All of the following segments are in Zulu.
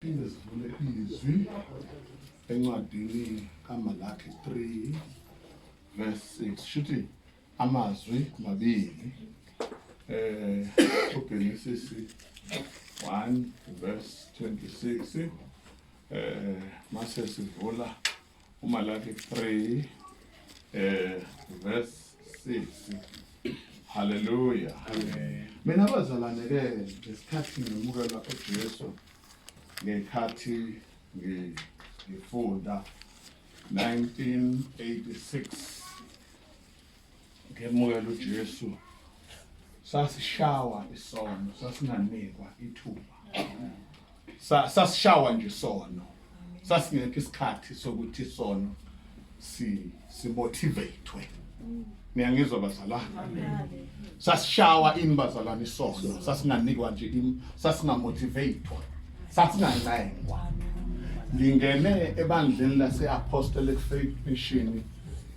Phinde sivule izwi encwadini kaMalaki 3 verse 6 shuthi amazwi mabili uGenesis 1 verse 26 mase sivula uMalaki 3 verse 6. Hallelujah. Amen. Mina bazalwane ke ngesikhathi ngimukela uJesu ngekhathi ngifunda 1986 ngemukela uJesu sasishawa isono sasinganikwa ithuba sasishawa nje isono sasingekho isikhathi sokuthi isono simotivatewe. Niyangizwa bazalwane? Sasishawa bazalwane isono sasinganikwa nje sasingamotivatewa sasingancengwa. Ngingene ebandleni lase-Apostolic Faith Mission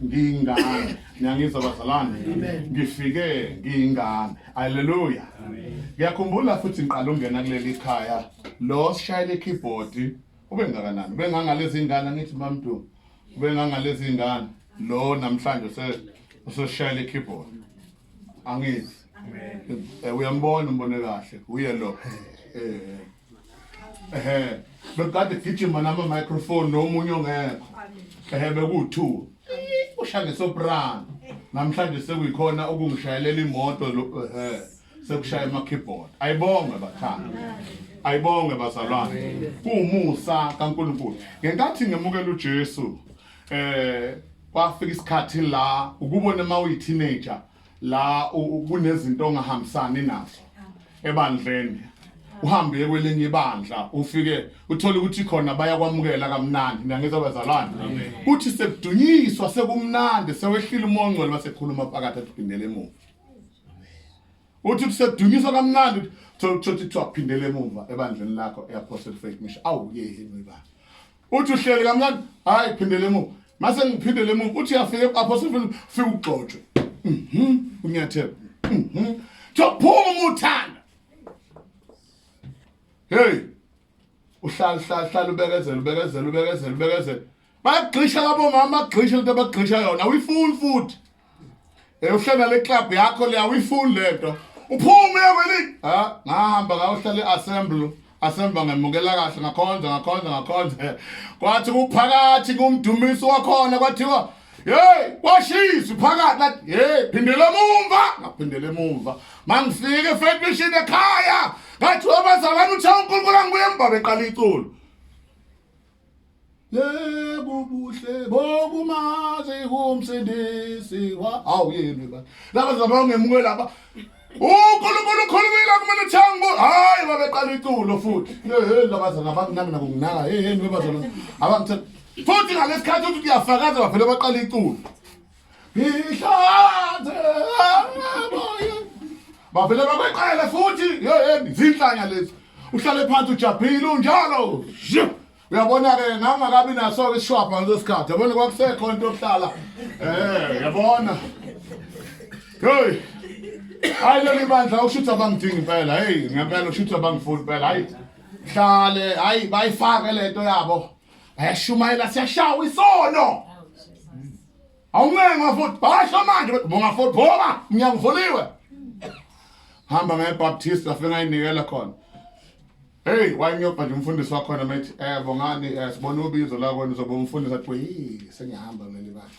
ngiyingane. Niyangizwa bazalwane? Ngifike ngiyingane. Hallelujah. Ngiyakhumbula futhi ngiqala ungena kuleli khaya lo sishayela ikeyboard ubengakanani ubengangalezi ingane ngithi mamntu ubengangalezi ingane lo namhlanje useshayela ikeyboard angithi uyambona umbone kahle uye lo bekade gijima nama microphone nomunye ongekho bekuwu2 ushaya soprano namhlanje sekuyikhona ukungishayelela imoto sekushaya ama keyboard. Ayibonge bathanda, ayibonge bazalwane, kuumusa kaNkulunkulu. Ngenkathi ngemukela uJesu kwafika isikhathi la ukubona uma uyi teenager la kunezinto ongahambisani nazo ebandleni uhambe kwelinye ibandla ufike uthola ukuthi khona bayakwamukela kamnandi. Ngiyangizwa bazalwane uthi sekudunyiswa sekumnandi sewehlile umonqwele masekhuluma phakathi aphindele emuva uthi sekudunyiswa kamnandi uthi aphindele emuva ebandleni lakho eApostolic Faith Mission awuyeheni baba uthi uhlele kamnandi hayi phindele emuva mase ngiphindele emuva uthi yafika eApostolic fika ugxotshwe unyathela thophuma uthanda. Hey, uhlala ubekezela. Bagxisha labo mama bagxisha into abagxisha yona. Uyifuni futhi. Uhlala le club yakho le awuyifuni lento. Uphume kweli. Ngahamba ngayohlala assembly ngemukela kahle ngakhonza. Kwathi kuphakathi kumdumiso wakhona kwathiwa, "Hey, washisa phakathi lathi, hey, phindela emumva." Ngaphindela emumva. Mangifike eFaith Mission ekhaya. Ngathi abazalwane uthi uNkulunkulu angibuye emba beqala iculo. Yebo buhle bokumazi kumsindisi wa awuyeni ba. Laba zabona ngemukela laba. uNkulunkulu ukhulumile kumele thango. Hayi babeqala iculo futhi. Labazalwane abanginami nakunginaka. Yini bazalwane abangithe futhi ngalesikhathi uthi uyafakaza bavele baqala iculo. Ihlanze bavele babeqala futhi yini zinhlanya lezi uhlale phansi ujabhile unjalo uyabona ke ngangakabi naso ke ishwapha ngesikhathi yabona kwakusekho into yokuhlala yabona hey hayi lo libandla ushutha bangidingi impela hey ngempela ushutha bangifuni impela hayi hlale hayi bayifake lento yabo ayashumayela siyashawa isono awungenga futhi basho manje bonga futhi boma ngiyangivuliwe hamba ngeBaptist afika ngayinikela khona. Hey wayengiyopha nje umfundisi wakho khona methi bongani sibona ubizo la kwena uzoba umfundisi athi sengihamba kuleli bathi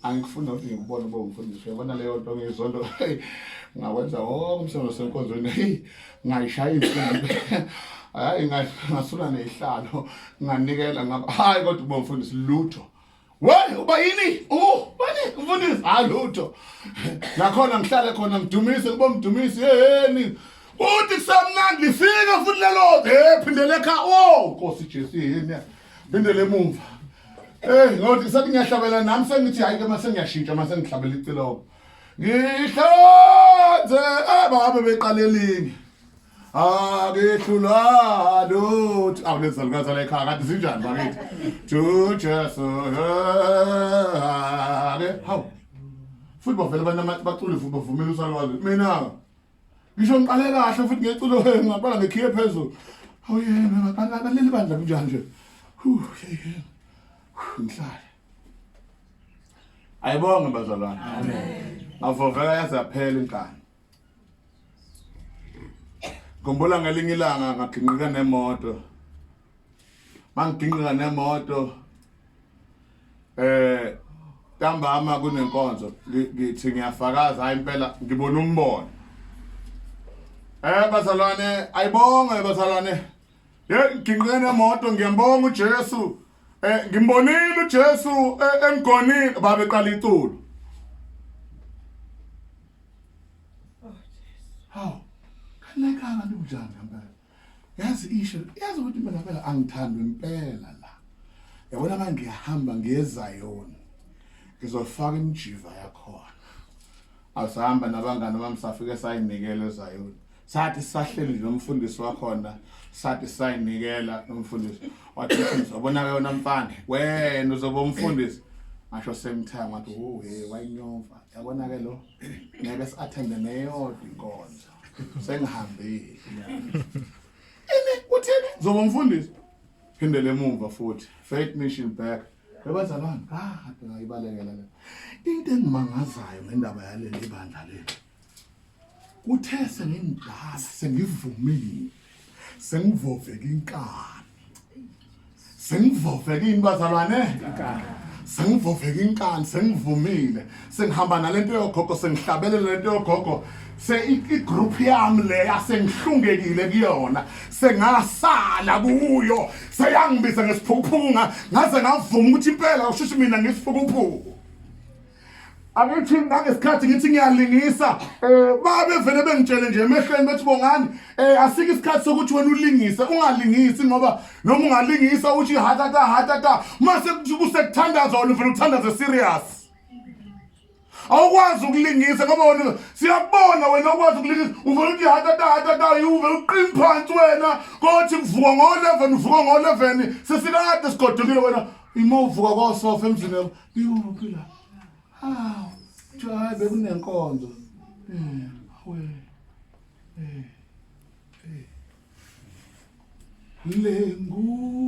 angifuna ukuthi ngikubone ube umfundisi uyabona leyo nto ngizondo ngawenza umsebenzi senkonzweni ngayishaya imfundo hayi ngasula nehlalo nganikela ngaba hayi kodwa ube umfundisi lutho. Why uba yini bani mfundisi lutho nakhona ngihlale khona ngidumise kuba mdumisi yeni uthi kusamnandi lifika futhi lelo phindele ekhaya Nkosi Jesu yini phindele emumva ngothi sathi ngiyahlabela nami sengithi hayi ke mase ngiyashintsha mase ngihlabela icilongo ngihlanze babe beqalelini akehlula lutho awulezalukazi la ekhaya kanti sinjani bakithi to Jesu hawu futhi bavela abantu bacule futhi bavumela usalwazi mina ngisho ngiqale kahle futhi ngeculo ngaqala ngekhiye phezulu Oh yena akaleli bandla kunjani nje. Ngihlala. Ayibonge bazalwane. Amen. Avovela yazaphela inkani. Ngombola ngelinye ilanga ngaginqika nemoto. Mangiginqika nemoto ntambama kunenkonzo ngithi ngiyafakaza hayi impela ngibona umbono. Bazalwane ayibonge bazalwane. Ngiginqike nemoto ngiyambonga uJesu. Ngimbonile uJesu emgonini babeqala iculo. Haw. Kanekanga njani ngempela. Yazi isho, yazi ukuthi mina phela angithandwe impela la. Yabona manje ngiyahamba ngeZion. Ngizofaka imjiva yakhona. Asihamba nabangani bami safike sayinikela eZion. Sathi sahleli nomfundisi wakhona, sathi sayinikela nomfundisi. Wathi uzobona ke yona mfana, wena uzoba umfundisi. Ngasho same time wathi wayinyova. Yabona ke lo ngeke si-attende neyodwa inkonzo. Sengihambile. Uthini? Uzoba umfundisi. Phindele emuva futhi. Faith mission back. Bazalwane, kade ngayibalekela le. Into engimangazayo ngendaba yaleli bandla leli. Uthe sengimdala, sengivumile. Sengivoveka inkani. Sengivoveka ini bazalwane? Inkani. Sengivoveka inkani, sengivumile. Sengihamba nalento yogogo, sengihlabelela lento yogogo. Igroup yami leya sengihlungekile kuyona. Sengasala kuyo. Seyangibiza ngesiphuphuka, ngaze ngavuma ukuthi impela ushushu mina ngisiphuphuka. Akithi ngesikhathi ngithi ngiyalingisa babe vele bengitshele nje emehlweni bethi bongani asike isikhathi sokuthi wena ulingise ungalingisi ngoba noma ungalingisa uthi hatata mase kusekuthandaza wena uvela uthandaze serious. Awukwazi ukulingisa ngoba wena siyabona wena ukwazi ukulingisa uvela uthi hatata uvela uqini phansi wena kothi kuvuka ngo11 sesikade sigodukile wena imovuka kwasofa emzini yuphi la. Hayi bekunenkonzo. Lenguvosi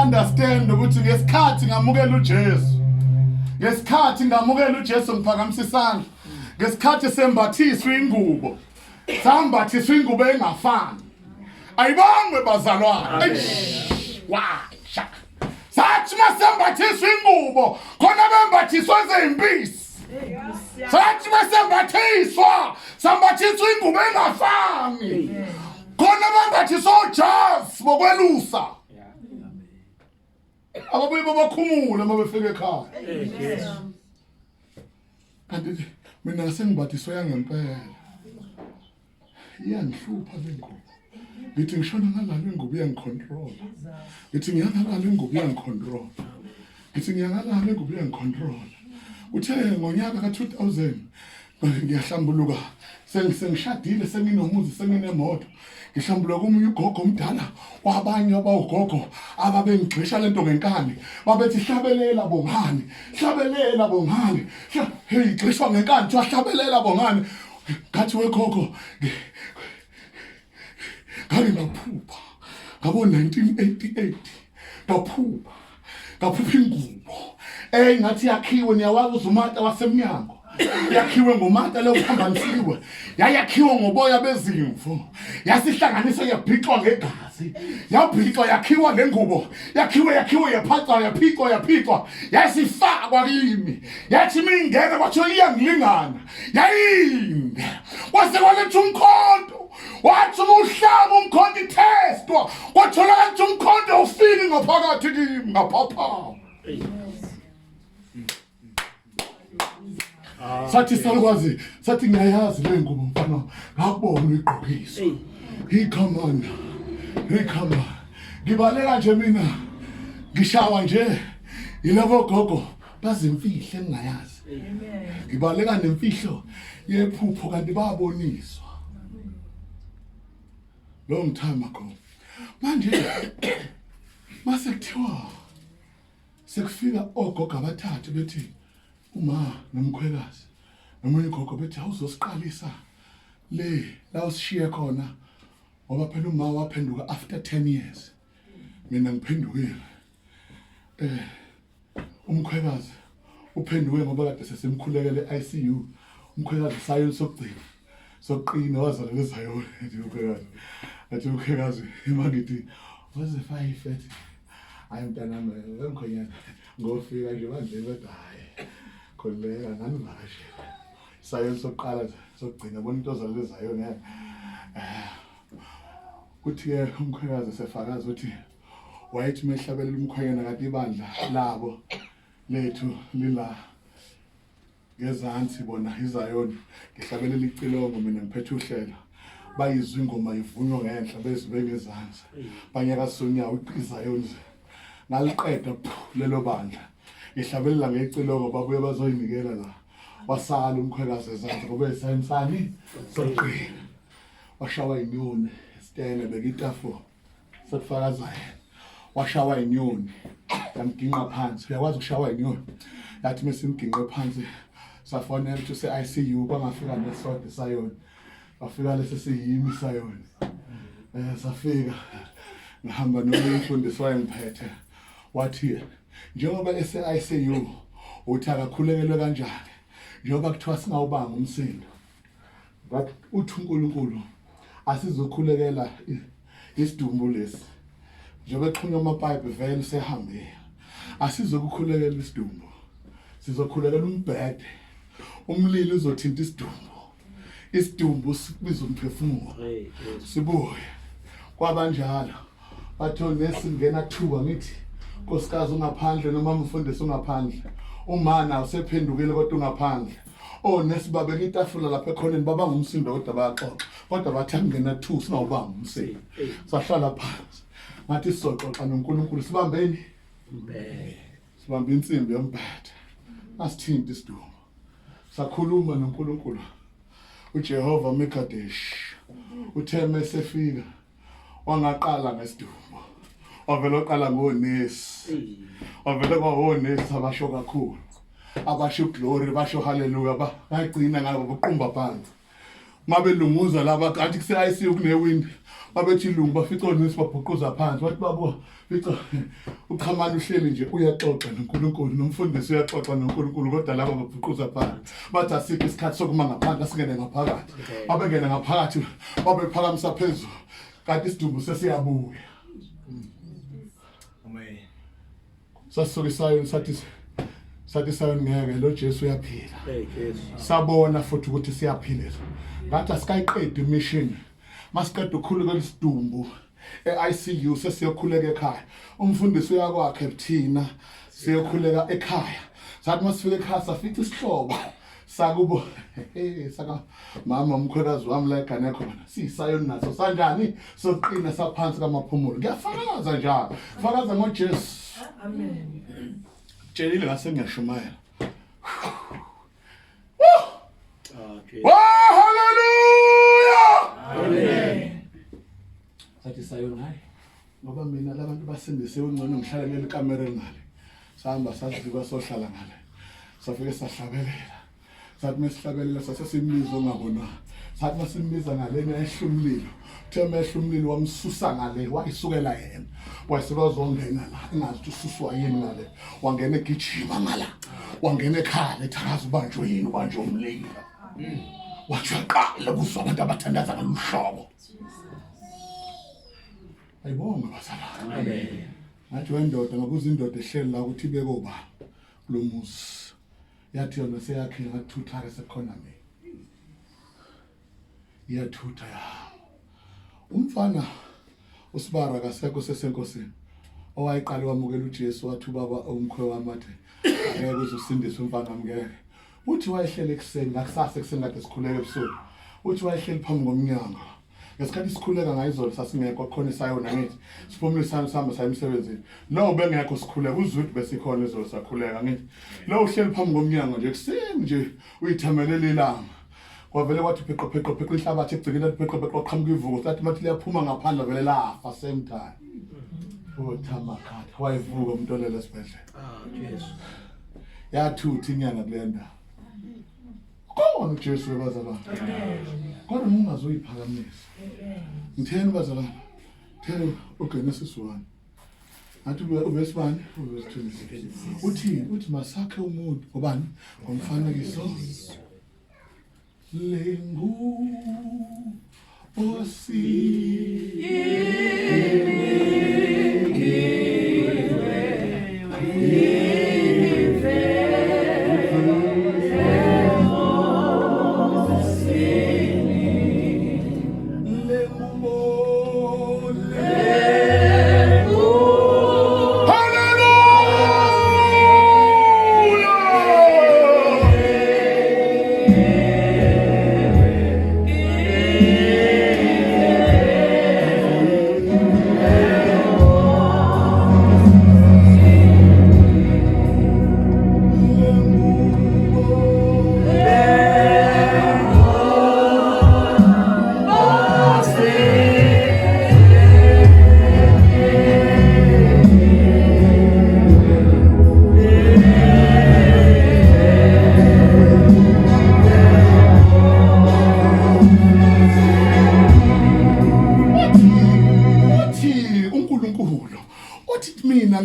understand ukuthi ngesikhathi ngamukela uJesu. Ngesikhathi ngamukela uJesu ngiphakamisa isandla. Ngesikhathi sembathiswa ingubo. Sambathiswa ingubo engafani. Ayibonge bazalwane. Washa. Sathi masembathiswa ingubo khona bembathiswa ezimpisi. Sathi masembathiswa sambathiswa ingubo engafani. Khona bembathiswa uJesu bokwelusa. Ababuye babakhumule uma befika ekhaya. Kanti mina sengibathiswa yangempela. Iyangihlupha le ngubo. Ngithi ngishona ngalalo ingubo iyangicontrol. Ngithi ngiyangalalo ingubo iyangicontrol. Ngithi ngiyangalalo ingubo iyangicontrol. Uthe ngonyaka ka2000 ngiyahlambuluka sengishadile senginomuzi senginemoto. Ngihlambuluka komunye ugogo omdala wabanye abawugogo ababengixisha lento ngenkani babethi hlabelela bongani hey ixishwa ngenkani hlabelela bongani ngathi wegogo ngake ngaphupha ngabo 1988 ngaphupha ingubo ngathi yakhiwe niyawazi uzumata wasemnyango yakhiwe ngomata lokuphambanisiwe, yayakhiwe ngoboya bezimvu, yasihlanganiswa yabhixwa ngegazi, yabhixwa yakhiwa ngengubo, yakhiwe yaphicwa, yasifakwa kimi, yathi mingena kwathiwa iyangilingana, yayinde, kwase kwaletha umkhonto, wathi uhlaba umkhonto itestwa, kwatholakala ukuthi umkhonto ufini ngaphakathi kimi, ngaphaphawu. Sathi salukwazi, sathi ngiyayazi le ngubo mfana, ngakubona uyigqokisa. Ikhomanda, ikhamba. Ngibaleka nje mina, ngishawa nje, yilabo gogo, bazimfihle engingayazi. Ngibaleka nemfihlo yephupho kanti bayaboniswa. Long time ago. Manje, mase kuthiwa, sekufika ogogo abathathu bethi, uma nomkhwekazi nomunye ugogo bethi awuzosiqalisa le la usishiye khona ngoba phela uma waphenduka after 10 years mina ngiphendukile umkhwekazi uphenduke ngoba kade sesimkhulekele ICU umkhwekazi sayo soqina wazalela ezayo umkhwekazi athi umkhwekazi imangithi waze 5 ethi ayimntana ngomkhonyana ngofika nje manje bedayi koleka nganivashe sayo soqala sogcina bona into zalezayo ne kuthi ke umkhwekazi sefakaza uthi wayethi mehlabelela umkhwanyana kanti ibandla labo lethu lila ngezansi bona izayoni ngihlabelela icilongo mina ngiphethe uhlela bayizwa ingoma ivunywa ngenhla bezwe ngezansi banyaka sonyawo izayoni ngaliqeda lelo bandla ngihlabelela ngecilongo babuye bazoyinikela la wasala umkhwekazi ezansi ngoba esensani soqina washawa inyoni stene bekitafo sokufakaza yena washawa inyoni yamginqa phansi uyakwazi ukushawa inyoni yathi mesimginqe phansi safonela ukuthi se ICU bangafika nesode sayona bafika lesi siyimi sayona safika ngihamba nomfundisi wayengiphethe wathi njengoba ese ICU uthi akakhulekelwe kanjani njengoba kuthiwa singawubanga umsindo but uthi uNkulunkulu asizokhulekela isidumbu lesi njengoba exhunywa amapipe vele sehambe asizokukhulekela isidumbu sizokhulekela umbhede umlilo uzothinta isidumbu sibiza umphefumulo sibuye kwabanjalo batho nesingena thuba ngithi nkosikazi ungaphandle noma umfundisi ungaphandle umana usephendukile kodwa ungaphandle nesibabeka itafula lapha ekhoneni baba ngumsindo kodwa bayaxoxa kodwa bathi angena two singawubanga umsindo sahlala phansi ngathi sizoxoxa noNkulunkulu sibambeni sibambe insimbi yombhede asithinta isidumbu sakhuluma noNkulunkulu uJehova Mekadesh utheme sefika wangaqala ngesidumbu wavela oqala ngonesi wavela kwawonesi abasho kakhulu abasho glory basho hallelujah bayigcina ngabo buqumba phansi mabelunguza laba kanti kuse ICU kunewindi babethi ilungu bafica onesi babhuquza phansi bathi babo fica uqhamana uhleli nje uyaxoxa noNkulunkulu nomfundisi uyaxoxa noNkulunkulu kodwa laba babhuquza phansi bathi asikho isikhathi sokuma ngaphandle asingene ngaphakathi babengena ngaphakathi babephakamisa phezulu kanti isidumbu sesiyabuya amen sasolisayo sathi sayo ngeke lo Jesu uyaphila sabona futhi ukuthi siyaphila ngathi asikayiqedi mission masiqeda ukukhulekela isidumbu eICU sesiyokhuleka ekhaya umfundisi uyakwakhe thina siyokhuleka ekhaya sathi masifika ekhaya safica isihlobo sakubo saka mama umkhwekazi wami la egane khona sisayo naso sanjani soqina saphansi kamaphumulo ngiyafakaza njalo fakaza ngoJesu amen Jelile ngase ngiyashumayela okay hallelujah amen sathi sayo naye ngoba mina labantu basindise ungcono ngihlala leli kamera ngale sahamba sathi kwasohlala ngale safike sahlabelela sathi mesihlabelela sasesimbiza ongabona sathi masimbiza ngale nehla umlilo thema ehla umlilo wamsusa ngale wayisukela yena wayisuka zongena la engazi ukuthi ususwa yini ngale wangena egijima ngala wangena ekhaya ethakaza ubanjwe yini ubanjwe umlilo wathi uyaqala kuzwa abantu abathandaza ngaluhlobo ayibonga bazalwane amen ngathi wendoda ngabuza indoda ehleli la ukuthi ibeke oba lo muzi yathi yona seyakhe ngathutha economy iyathutha ya umfana usibara kasekho sesenkosini owayiqala wamukela uJesu wathi ubaba umkhwe wamathe ngeke uzosindiswa umfana ngeke uthi wayehlele ekseni ngakusasa ekseni kade sikhuleke ebusuku uthi wayehleli phambi komnyango ngesikhathi sikhuleka ngayizolo sasingekho khona isayona ngithi siphumulisana sihamba saye emsebenzini no bengekho sikhuleka uzwidi besikhona izolo sakhuleka ngithi lo uhleli phambi komnyango nje ekseni nje uyithamelele ilanga kwavele kwathi pheqo inhlabathi egcikela pheqo qhamuka ivuko sathi mathi liyaphuma ngaphandle vele lafa same time othamakhatha wayivuka umntolele esibhedlela Jesu yathutha inyanga kulenda khona uJesu webazalwane kodwa ungazoyiphakamisa ngitheni bazalwane thela uGenesis 1 athi ubesibani uthi masakhe umuntu ngobani ngomfanekiso lengu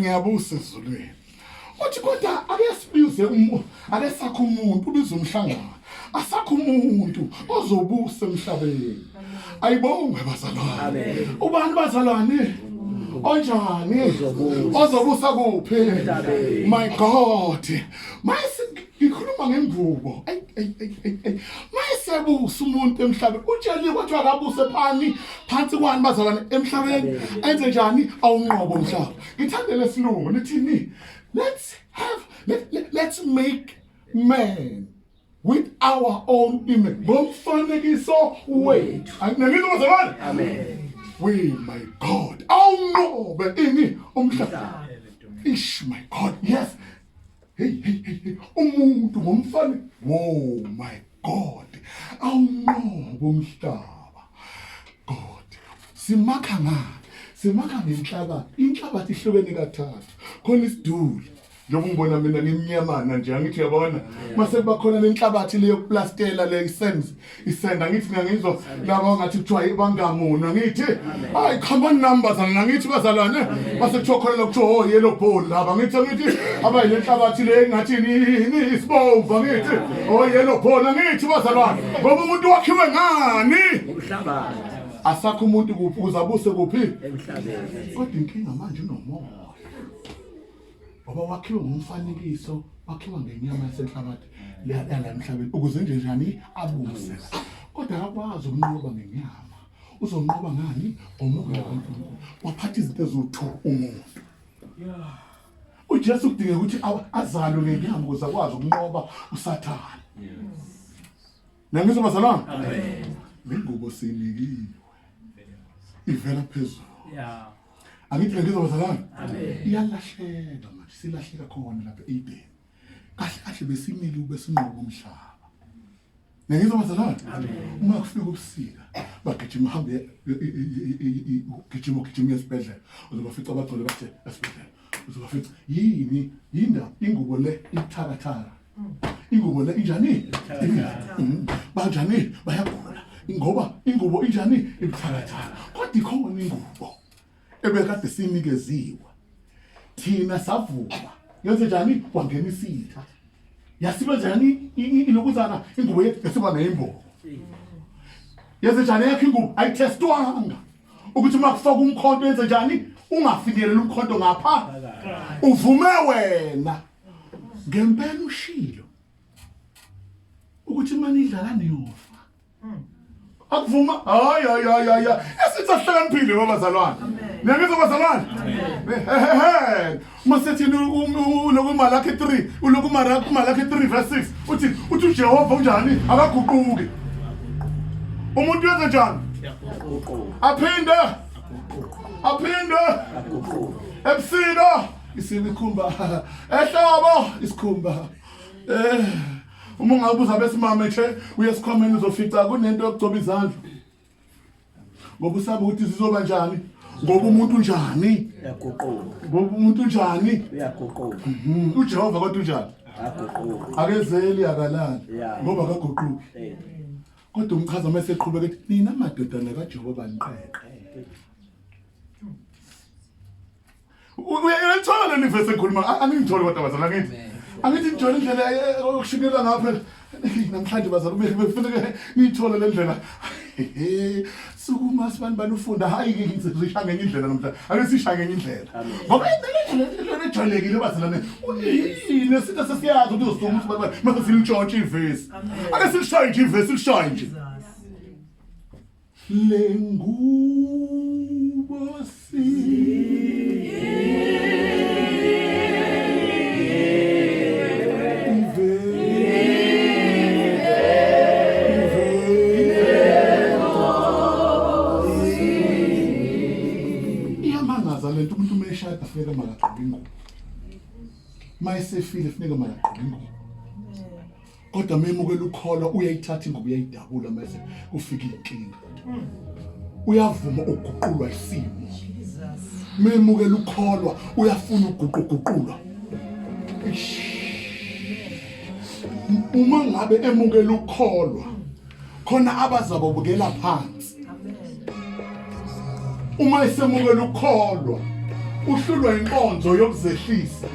ngiyabusa ezulwini uthi kodwa akesibize ake sakho umuntu ubiza umhlangano asakho umuntu ozobusa emhlabeni ayibonge bazalwane ubani bazalwane onjani ozobusa kuphi my god ngikhuluma ngengubo mayisebusa umuntu emhlabeni utsheliwe ukuthi akabuse phansi kwani bazalwane emhlabeni enze njani awunqobo umhlaba ngithande lesilungu lithini let's make man with our own image ngomfanekiso wethu angizwa bazalwane amen we my god awunqobe ini umhlaba ish my god yes hey umuntu ngomfane oh my god awunqobe umhlaba god simakha inhlabathi ihlobene kathathu khona isiduli njengoba ngibona mina ngimnyamana nje angithi yabona mase bakhona lenhlabathi leyo plastela le isenda ngithi ngiyangizwa laba ngathi kuthiwa bangamona ngithi hayi common numbers angithi bazalwane mase kuthiwa khona lokuthiwa yellow ball laba ngithi abayile nhlabathi le ngathi ni isibova ngithi yellow ball ngithi bazalwane ngoba umuntu wakhiwe ngani umhlaba asakho umuntu kuphi uzabuse kuphi emhlabeni kodwa inkinga manje unomoya ngoba wakhiwe ngomfanekiso wakhiwa ngenyama yasenhlabathi leyala emhlabeni ukuze nje njani abuse kodwa akwazi ukunqoba ngenyama uzonqoba ngani ngomoya kaNkulunkulu waphatha izinto ezothu umuntu uJesu kudinga ukuthi azalwe ngenyama ukuze akwazi ukunqoba uSathane nangizwa bazalwane amen lengubo sinikiwe ivela phezulu angithi ngizwa bazalwane iyalahleka manje silahleka khona lapha eEden kahle besimile ubesinqoba umhlaba ngizwa bazalwane uma kufika ubusika bagijima hambe gijima esibhedlela uzobafica abagcwele bathe esibhedlela uzobafica yini ingubo le ithakathaka ingubo le injani banjani bayagula ngoba ingubo injani ibuthakathaka kodwa ikhona ingubo ebekade sinikeziwe thina savuka yenze njani wangena isitha yasiba njani ilokuzana ingubo yethu yasiba neyimbobo yenze njani yakhe ingubo ayitestwanga ukuthi makufaka umkhonto yenze njani ungafinyeleli umkhonto ngapha uvume wena ngempela ushilo ukuthi manje idlala niyofa akuvuma hayi esithi ahlakaniphile babazalwane niyangizwa bazalwane masethi ulokumalakhe 3 ulokumalakhe 3 verse 6 uthi uJehova unjani akaguquki umuntu wenza njani aphinde ebusika isikhumba ehlobo isikhumba uma ungabuza besimame nje uyesikhomeni uzofica kunento yokugcoba izandla ngoba usabe ukuthi zizoba njani ngoba umuntu njani ngoba umuntu njani uJehova kodwa unjani akezeli akalali ngoba akaguquki kodwa umchaza mase eqhubeka ethi nina madodana kaJehova niqeqe uyayithola le verse ekhuluma angingitholi kodwa bazala angithi ngijole indlela yokushinikela ngapha namhlanje bazala bekufanele ngiyithola le ndlela sukuma sibani banufunda hayi ke ngizisha ngenye indlela namhlanje ake sisha ngenye indlela ngoba indlela ejwayelekile bazalane yini sithi sesiyazi ukuthi uzosukuma sibani mase silintshontshe ivesi ake silishaye nje ivesi silishaye nje lengubo lento umuntu umeshaya afika makaqhubhe ingubo mayesefile kufuneka makaqhubhe ingubo kodwa memukela ukholwa uyayithatha ingubo uyayidabula mase ufika inkinga uyavuma uguqulwa isimo memukela ukholwa uyafuna uguqulwa uma ngabe emukela ukholwa khona abazabobukela phansi uma isemukela ukholwa uhlulwa inkonzo yokuzehlisa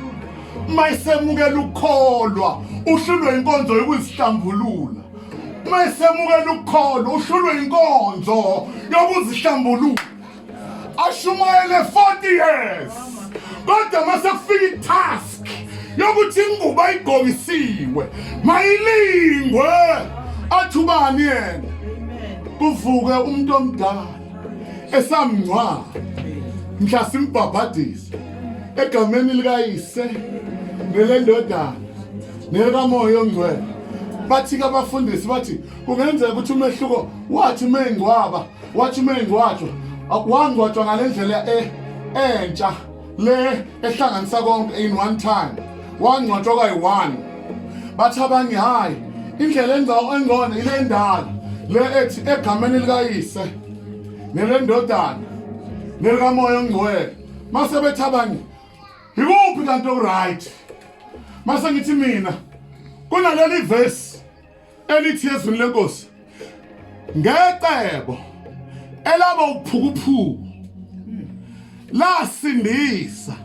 uma isemukela ukholwa uhlulwa inkonzo yokuzihlambulula uma isemukela ukholwa uhlulwa inkonzo yokuzihlambulula ashumayele 40 years kodwa mase kufika itask yokuthi ingubo ayigqokisiwe mayilingwe athubani yena kuvuke umuntu omdala esamncwa mhla simbhabhadisa egameni likayise nelendodana nelikamoya ongcwele bathi abafundisi bathi kungenzeka ukuthi umehluko wathi mengcwaba wathi mengcwatshwa wangcwatshwa ngalendlela entsha le ehlanganisa konke in one time wangcwatshwa kayi1 bathi abanye hayi indlela engcona ile ndala le ethi egameni likayise nelendodana nelikamoya ongcwele mase bethi abanye ikuphi kanti oright mase ngithi mina kunaleli verse elithi ezwini lenkosi ngecebo elaba uphukuphuku lasindisa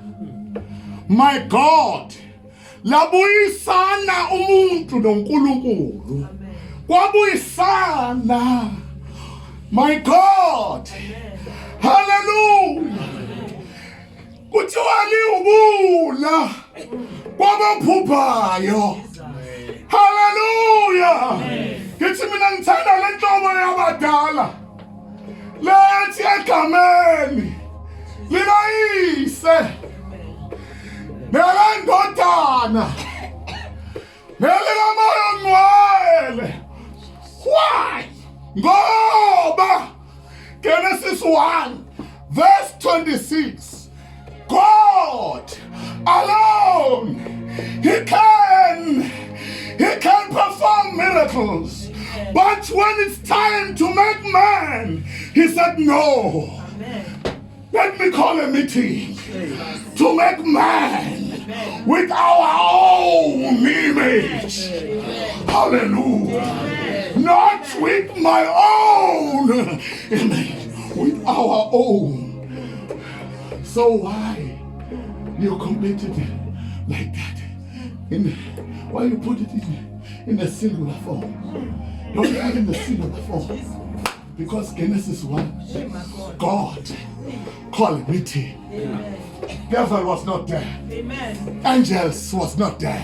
my God labuyisana umuntu noNkulunkulu kwabuyisana my God hallelujah kuthiwa liwubula kwabaphuphayo hallelujah ngithi mina ngithanda le ntomo yabadala lethi egameni likayise nelendodana nelikamoya ongcwele why ngoba Genesis 1 verse 26 God alone he can perform miracles but when it's time to make man he said no. Let me call a meeting to make man with our own image. Hallelujah. Amen. Not with my own. Amen. With our own. So why you completed it like that? Why you put it in a singular form? Don't have it in the singular form. Because Genesis 1, God called meeting. Devil was not there. Amen. Angels was not there.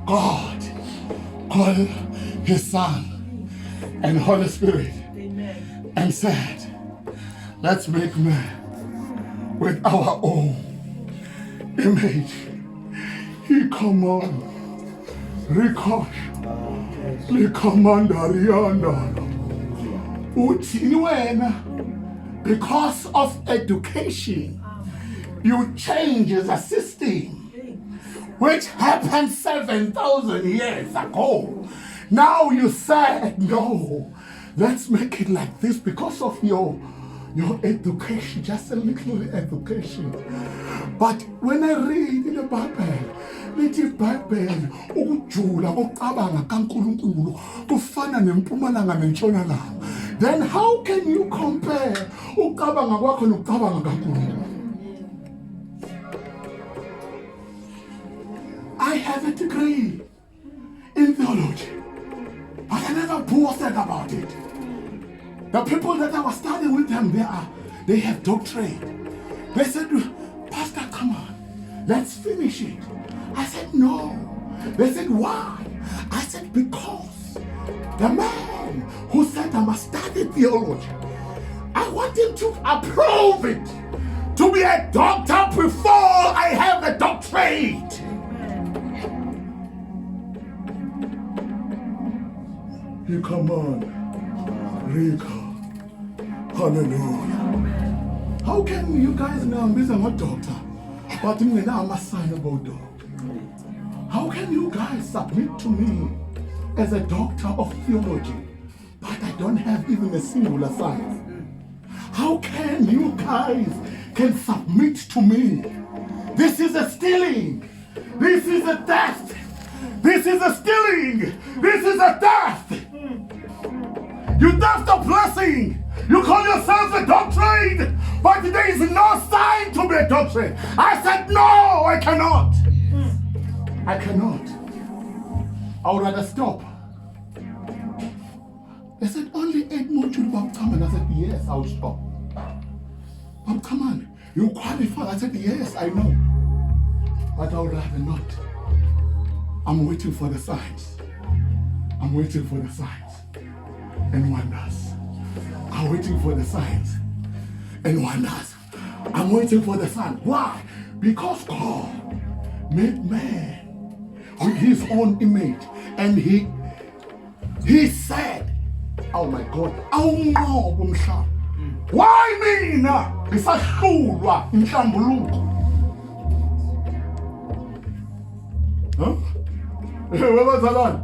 God called his Son and Holy Spirit. Amen. And said, let's make man with our own image. He command, Rikosh, because of education, you change the system, which happened 7,000 years ago. Now you said, no, let's make it like this because of your education, just a little education. But when I read in the Bible, lithi iBhayibheli ukujula kokucabanga kaNkulunkulu kufana nempumalanga nentshonalanga. Then how can you compare ukucabanga kwakho nokucabanga kaNkulunkulu? I have a degree in theology, but I never boasted about it. The people that I was studying with them, they have doctorate. They said, Pastor, come on, let's finish it. I said, no. They said, why? I said, because the man who said I must study theology, I want him to approve it, to be a doctor before I have a doctorate. You come on, Rika. Hallelujah. How can you guys know I'm a doctor, but I'm a sign about doctor? How can you guys submit to me as a doctor of theology, but I don't have even a singular science? How can you guys can submit to me? This is a stealing. This is a theft. This is a stealing. This is a theft. You theft a blessing. You call yourself a doctorate, but there is no sign to be a doctorate. I said, no, I cannot. I cannot. I would rather stop. They said, only 8 modules, Bob, come on. I said, yes, I will stop. Bob, come on. You qualify. I said, yes, I know. But I would rather not. I'm waiting for the signs. I'm waiting for the signs and wonders. I'm waiting for the signs and wonders. I'm waiting for the sign. Why? Because God made man with his own image. And he said, oh my God, why me now? It's a shulwa in Shambulu. Huh? Where was Alan?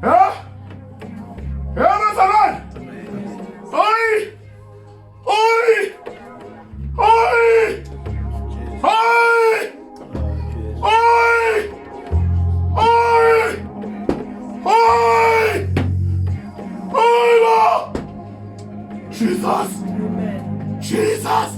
Huh? Where was Alan? Oi! Oi! Oi! Oi! Oi! Oi! Oi! Oi! Lord! Jesus! Jesus!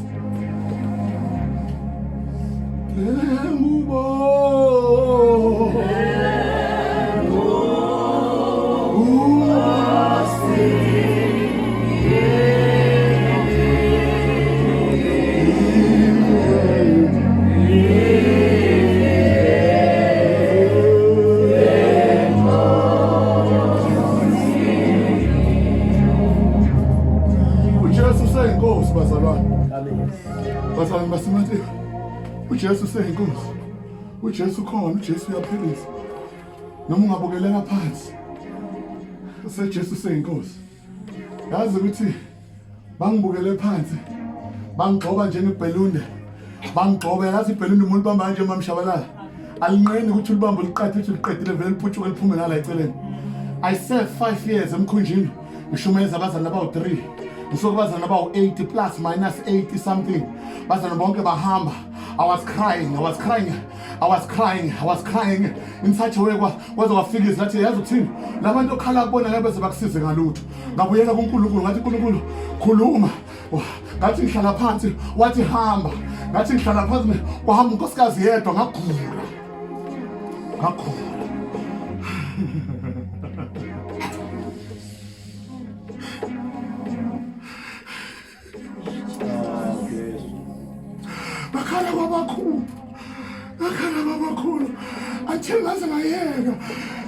uJesu seyinkosi, uJesu khona, uJesu uyaphilisa. Noma ungabukelela phansi, useJesu seyinkosi. Yazi ukuthi bangibukele phansi, bangigcoba njengebhelunde, bangigcoba yazi ibhelunde umuntu bamba nje mamshabalala. Alinqeni ukuthi ulibambe liqathe ukuthi liqedile vele liphutshuke liphume ngala eceleni. I served 5 years emkhunjini, ngishumeza abazana abawu 3. Ngizokubazana abawu 80 plus minus 80 something. Bazana bonke bahamba. I was crying. I was crying in such a way kwaze kwafika izathi yazi uthini labantu okhala kubona ngabe sebakusize ngalutho ngabuyela kuNkulunkulu ngathi uNkulunkulu khuluma ngathi ngihlala phansi wathi hamba ngathi ngihlala phansi kwahamba unkosikazi yedwa ngagula bakhala babakhulu until ngaze ngayeka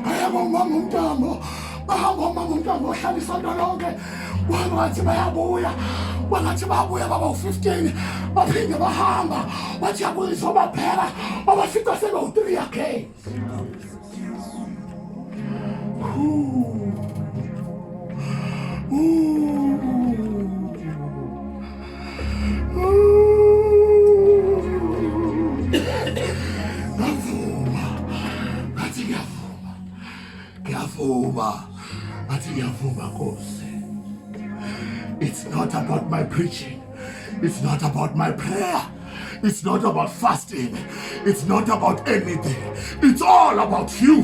ngayaba umama uNtambo bahamba umama uNtambo ohlala isonto lonke wathi bayabuya wangathi babuya baba u15 baphinde bahamba wathi yabuya izobaphela abafika sebe-3 again. It's not about my preaching. It's not about my prayer. It's not about fasting. It's not about anything. It's all about you.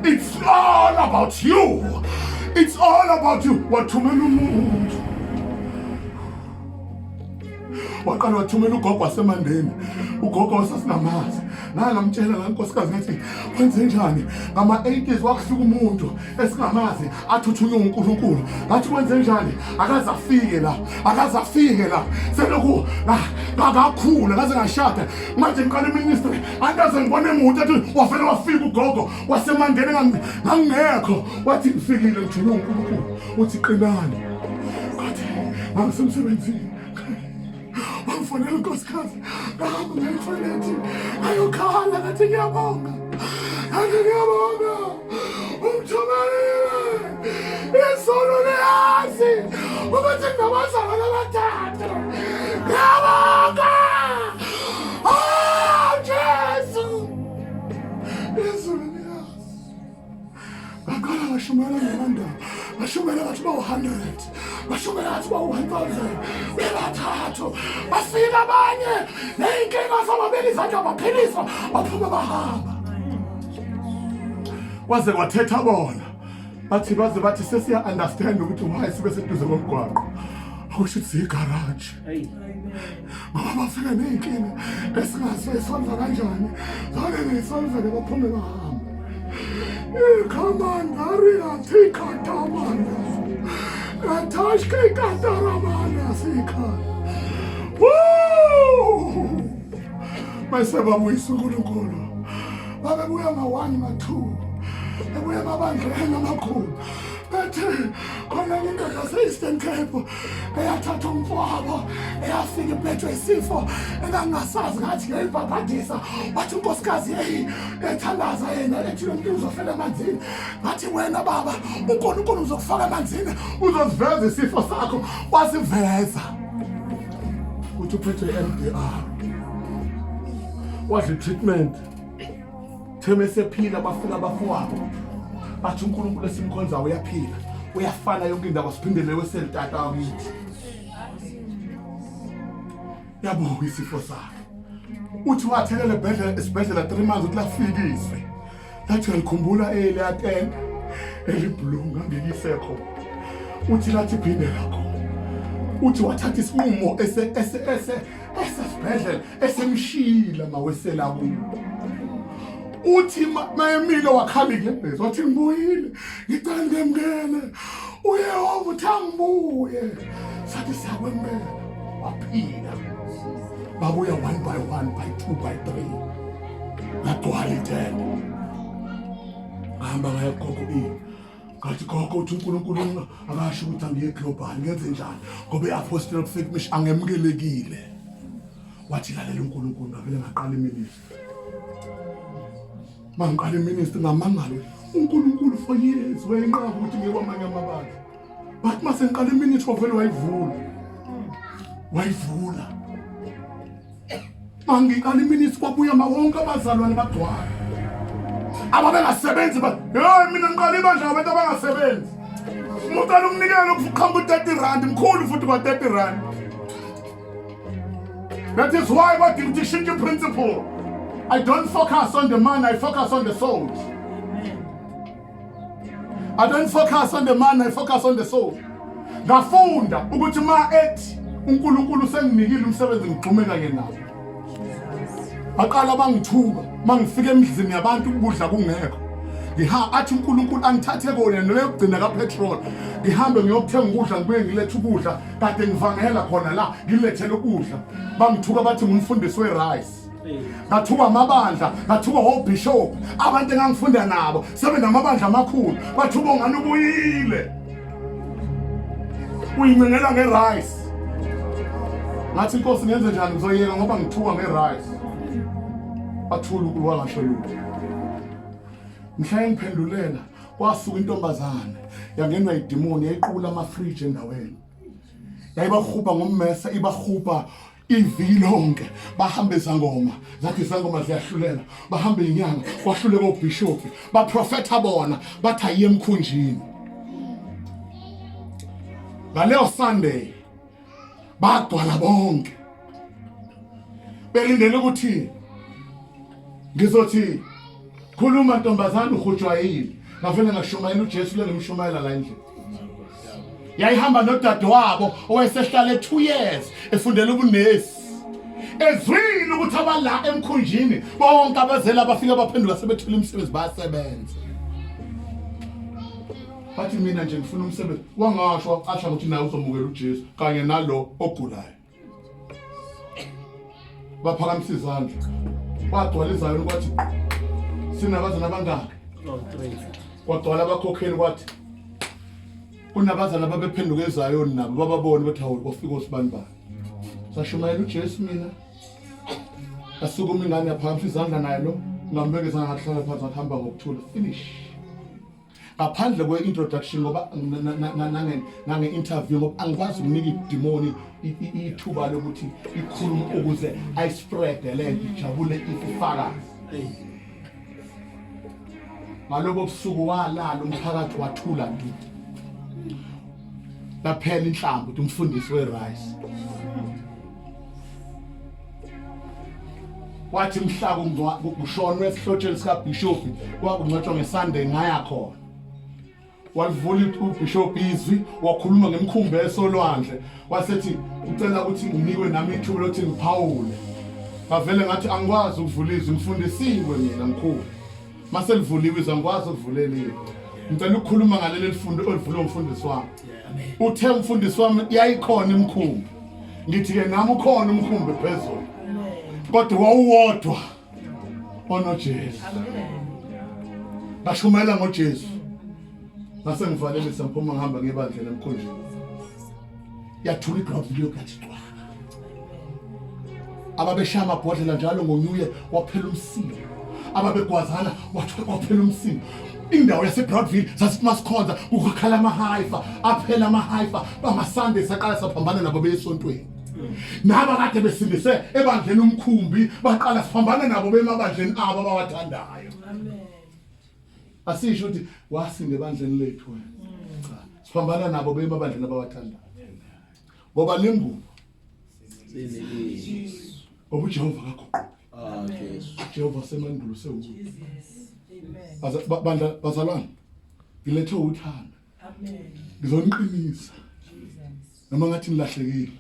It's all about you. It's all about you. Wathumela umuntu. Waqala wathumela ugogo wasemandeni. Ugogo wasasinamazi. Ngamtshela ngankosikazi ngathi kwenze njani ngama-80s wakufika umuntu esingamazi athuthunywe uNkulunkulu ngathi kwenze njani akazafike la selokhu ngakakhula ngaze ngashada manje ngiqala iministry andaze ngibone umuntu ethi wafela wafika ugogo wasemandeni ngangekho wathi ngifikile ngithunywe uNkulunkulu uthi qinani ngathi ngisemsebenzini Fonela unkosikazi ngahamba ngetoilet ayokhala ngathi ngiyabonga umthumelile izolo liyazi ukuthi ngabazalwane abathathu ngiyabonga Jesu izolo liyazi ngaqala ngashumela ngemandla ngashumela ngathi bawu-100 ngashumela ngathi bawu-1000 bebathathu bafika abanye ney'nkinga zababili zathi abaphiliswa baphuma bahamba kwaze kwathetha bona bathi sesiya-understand ukuthi why sibe seduze komgwaqo akusho ukuthi siyigaraji ngoba bafika ney'nkinga esingasoyisolva kanjani zane ney'solvele baphume bahamba Kamandari Katamanda Katashke Kataramana Sika. Woo! Maseba Muisugulu. Baba Buyama 1 ma 2. Buyama Bandrena Maku. But khona indoda yase-Eastern Cape eyathatha umfowabo eyafika iphethwe isifo engangasazi ngathi ngiyayibhabhadisa wathi unkosikazi ethandaza yena ethi lo muntu uzofela emanzini ngathi wena baba uNkulunkulu uzokufaka emanzini uzosiveza isifo sakho wasiveza kuthi uphethwe i-MDR wadla i-treatment theme sephila bafika abafowabo bathi uNkulunkulu esimkhonza uyaphila uyafana yonke indawo siphindele weselitata wakithi yabuka isifo sakhe uthi wathelela esibhedlela 3 months uthi lafikiswe lathi ngikhumbula eliyatene elibhlunga ngeyisekho uthi lathi phindela khona uthi wathatha isinqumo esesibhedlela esemshila mawesela kubo uthi mayemile wakhala ngebhezi wathi ngibuyile ngicela ngemngene uyehova uthi angibuye sathi siyakwemela waphila babuya 1 by 1 by 2 by 3 lagcwala itende ngihamba ngaya gogo ngathi gogo uthi uNkulunkulu akasho ukuthi angiye global ngenze njani ngoba i-apostolic faith mission angemukelekile wathi lalela uNkulunkulu ngavele ngaqala iministry mangiqala iministry ngamangalo uNkulunkulu for years wayenqaba ukuthi ngiye kwamanye amabandla but mase ngiqala iministry vele wayivula mangiqala iministry kwabuya wonke abazalwane bagcwala ababengasebenzi mina ngiqala ibandla abantu abangasebenzi umuntu umnikelo ukukhamba u-30 mkhulu futhi kwa-30 that is why badinga ukuthi shintshe principle I don't focus on the man, I focus on the souls. I don't focus on the man, I focus on the soul. Ngafunda ukuthi ma ethi uNkulunkulu senginikile umsebenzi ngiqhumeka yena. Aqala bangithuka mangifika emizini yabantu ukudla kungekho. Athi uNkulunkulu angithathe kona neyogcina kapetrol. Ngihambe ngiyokuthenga ukudla ngibuye ngilethe ukudla kade ngivangela khona la ngilethele ukudla. Bangithuka bathi ngumfundisi weRice. Ngathuka amabandla, ngathuka obishop, abantu engangifunda nabo sebenamabandla amakhulu. Bathuka ngani ubuyile. Uyingcengela ngeRice. Ngathi inkosi ngenze njani ngizoyeka ngoba ngithuka ngeRice. Bathula ukulwa ngasho lutho. Mhla ngiphendulela kwasuka intombazane yangenwa idemoni yayiqula ama-fridge endaweni. Yayibahuba ngommesa ibahuba iviki lonke bahambe izangoma zathi izangoma ziyahlulela bahambe inyanga kwahluleka obishop baprofeta bona bathi ayiye emkhunjini. Ngaleyo Sunday bagcwala bonke belindele ukuthi ngizothi khuluma ntombazana uhujwayile ngavele ngashumayela uJesu ngimshumayela la endlini. Yayihamba nodadewabo owayesehlala 2 years efundela ubunesi. Ezwile ukuthi abala emkhunjini bonke abazela bafika baphenduka sebethula imisebenzi bayasebenza. Bathi mina nje ngifuna umsebenzi wangasho asha ukuthi naye uzomukela uJesu kanye nalo ogulayo. Baphakamisa izandla. Bagcwala izayoni kwathi sinabazana abangaki? Kwagcwala abakhokheli kwathi kunabazana babephenduka ezayoni nabo bababone bathi hawu bafika osibani bani. Sashumayela uJesu mina. Asukuma ingane yaphakamisa izandla naye lo ngambekeza ngahlala phansi ngahamba ngokuthula. Finish. Ngaphandle kwe-introduction ngoba nange-interview ngoba angikwazi ukunika idemoni ithuba lokuthi ikhulume ukuze ayispread le nto ijabule ifakazi. Ngalobo busuku walala umphakathi wathula nto. Laphela inhlamvu ukuthi umfundisi weRice. Wathi mhlaka kushonwe esihlotsheni sikaBishop kwakungcwatshwa ngeSunday ngaya khona. Walivula uBishop izwi wakhuluma ngemkhumbi esolwandle wasethi ucela ukuthi nginikwe nami ithuba lokuthi ngiphawule. Bavele ngathi angikwazi ukuvula izwi ngifundisiwe mina mkhulu. Mase livuliwe izwi angikwazi ukuvulela izwi. Ngicela ukukhuluma ngaleli lifundo olivule umfundisi wami. Uthe umfundisi wami yayikhona imkhumbi. Ngithi ke nami ukhona umkhumbi phezulu. Kodwa wawuwodwa onoJesu. Bashumayela ngoJesu. Nase ngivalele semphuma ngihamba ngebandla emkhunjini. Yathula igraph video kathi twa. Ababeshaya amabhodlela njalo ngonyuye waphela umsindo. Ababegwazana waphela umsindo. Indawo yaseBroadville sasithi masikhonza kukhala amahaifa aphela amahaifa bamaSunday saqala saphambana nabo besontweni. Naba kade besindise ebandleni umkhumbi baqala siphambana nabo bemabandleni abo abawathandayo. Amen. Asisho ukuthi wasinde ebandleni lethu wena. Cha, siphambana nabo bemabandleni abawathandayo. Ngoba lengubo uJehova kaguquki. Jesu. Jehova semandulo sewuthi. Amen. Bandla bazalwane. Ngilethe uthando. Amen. Ngizoniqinisa. Noma ngathi nilahlekile.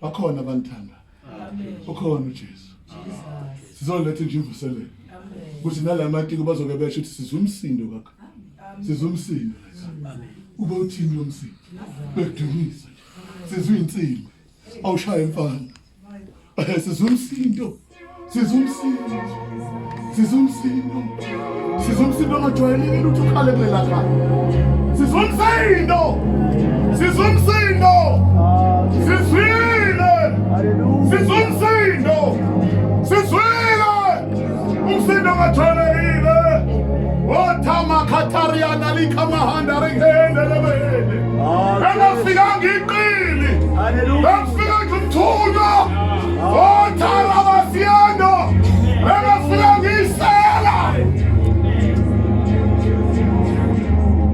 Bakhona abanthanda. Amen. Ukhona uJesu. Jesus. Sizolethe nje imvuselelo. Amen. Kuthi nalamatiki bazoke besho ukuthi sizumsindo kakho. Sizumsindo. Amen. Ube uthini lo msindo? Bekudumisa. Sizwe insimbi. Awushaya mfana. Sizumsindo. Sizumsindo. Sizumsindo. Sizumsindo ngajwayelekile ukuthi ukhale kulela khaya. Sizumsindo. Sizumsindo. Sizwile. Sizumsindo. Sizwile. Umsindo ngajwayelekile. Othama Katariana likamahanda rengene lebele. Engafika ngiqili. Hallelujah. Engafika ngimthuna. Othara basiyando. Engafika ngisela.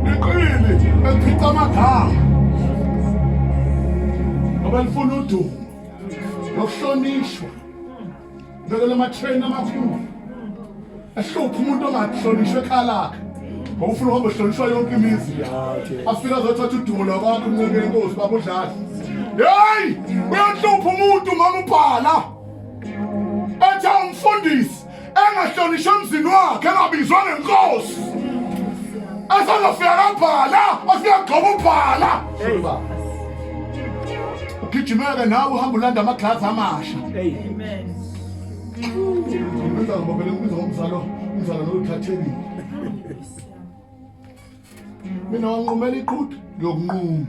Ngiqili ephitha amagama. Ngoba ngifuna udumo. Nokuhlonishwa. Ngeke ama-train amakhulu. Ehlupha umuntu ongahlonishwa ekhaya lakhe. Ngofuna uhamba ehlonishwa yonke imizi. Afika azothatha udumo lwakho umnceke inkosi baba uDladla. Hey! Uyahlupha umuntu mama ubhala. Ethi umfundisi engahlonishwa emzini wakhe engabizwa ngenkosi. Asazofika kabhala, afika gqoba ubhala. Ugijimeke nawe uhamba ulanda amaglasi amasha. Amen. Benza ngibabele ukubiza ngomzalo oluthathekile. Mina wanqumela iqhude ngiyokunquma.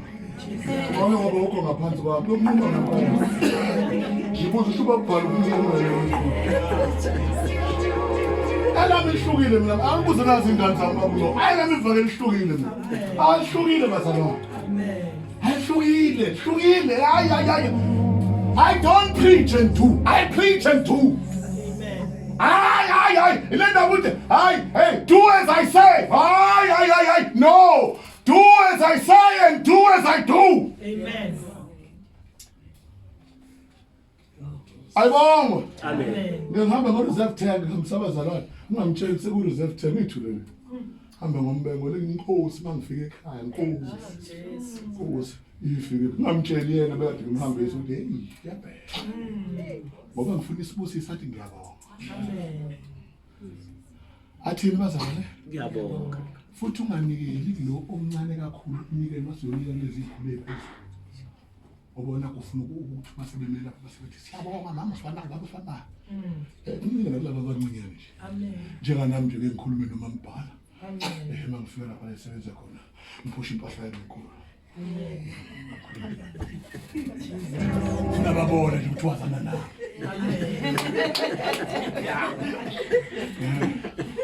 Ngoba ngoba ukho ngaphansi kwami uyokunquma ngaphansi. Ngibuza ukuthi ubabhala ukunquma yona. Alami lihlukile mina. Angibuze nazi ingane zami babuzo. Ayami ivakele lihlukile mina. Alihlukile bazalwane. Hlukile. Ay. I don't preach and do. I preach and do. Ay. Ilenda ukuthi, hey, do as I say. Ay. No. Do as I say and do as I do. Amen. Ayibongo. Amen. Ngihamba ngo-reserve tank ngimsabazalwane. Ungamtsheli seku-reserve tank ithulele. Hamba ngombengo lenginkosi mangifika ekhaya inkosi. Ifike ngamtsheli yena bekade ngimhambisa ukuthi hey yabheka. Ngoba ngifuna isibusisa athi ngiyabonga. Amen. Athini bazalwane? Ngiyabonga. Futhi unganikeli kulo omncane kakhulu unikele masiyonika lezi zikhulu ephezulu. Obona kufuna ukuthi masebemela lapha basebethi siyabonga mama sifana ngabe sifana. Ngingena kulaba abancinyane nje. Amen. Njenganami nje ke ngikhulume noma mbhala. Amen. Mangifika lapha esebenza khona ngiphusha impahla yami enkulu. Nababona nje ukuthi wazana nabo.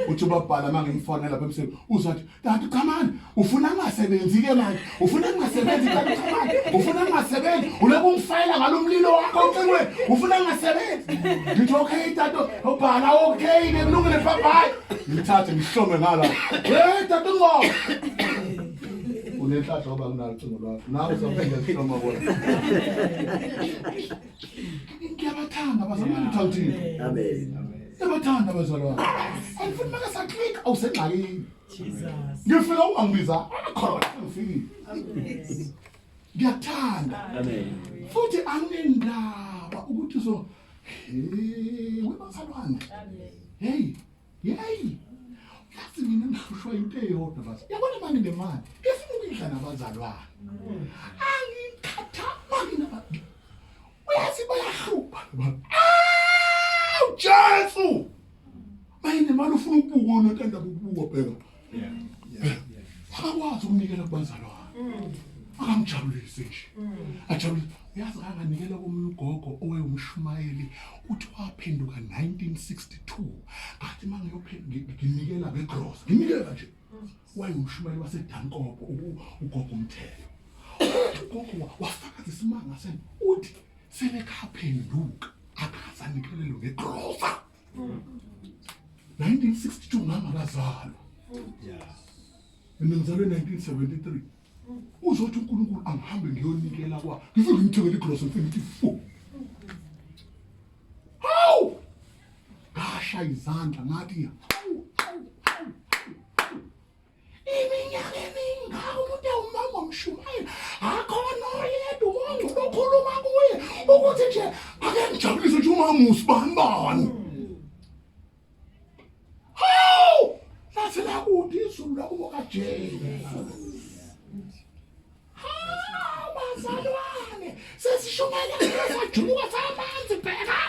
Uthi ubabhala mangimfonela lapha emsebenzini uzathi kanti kamani ufuna ngasebenzi ke manje ufuna ngasebenzi kanti kamani ufuna ngasebenzi uleke ungifayela ngalomlilo wakho ocingweni ufuna ngasebenzi ngithi okay tato ubhala okay ke kulungile bye ngithathe ngihlome ngala hey tato ngo unenhlanhla ngoba kunalo ucingo lwakho nawe uzofika sihloma bona ngiyabathanda bazalwane uthawuthini Amen. Ngiyabathanda bazalwane angifuni maka saklika awusengxakini Jesus. ngifika ungangibiza khona ngifiki ngiyathanda Amen. futhi anginendaba ukuthi so webazalwane hey yazi mina ngishwa into eyodwa basa yabona manje nemali ngifuna ukudla nabazalwane angikhatha manje uyazi bayahlupha Jesu mayine mali ufuna ukubuka onotanda ukubuka bheka akwazi ukunikela kubazalwane akamjabulise nje ajabulise uyazi kanganikela kumgogo owayumshumayeli uthi waphenduka 1962 ngathi mangiyophenduka nginikela ngegross nginikela nje wayumshumayeli waseDankopo ugogo umthelo ugogo wafaka isimanga sen uthi selekaphenduka akazanikelelo ngegross 1962 mama kazalwa mina ngizalwe 1973 uzothi uNkulunkulu angihambe ngiyonikela kwa ngifike ngithengele igross ngifike 4 hawu ngasha izandla ngathi iminyaka emingaka umuntu ewumama omshumayeli akhona oyedwa umongo okhuluma kuye ukuthi nje ake ngijabulise nje umama usibani hawu lathi la kuthi izulu lakubo kaJesu bazalwane sesishumayela sajuluka samanzi bheka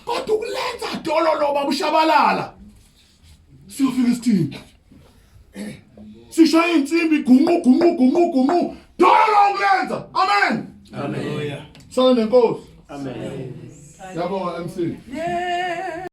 kodwa ukulenza dololo babushabalala siyofika isithini sishaya insimbi gumu dololo ukulenza amen Amen. sala nenkosi Amen. yabonga MC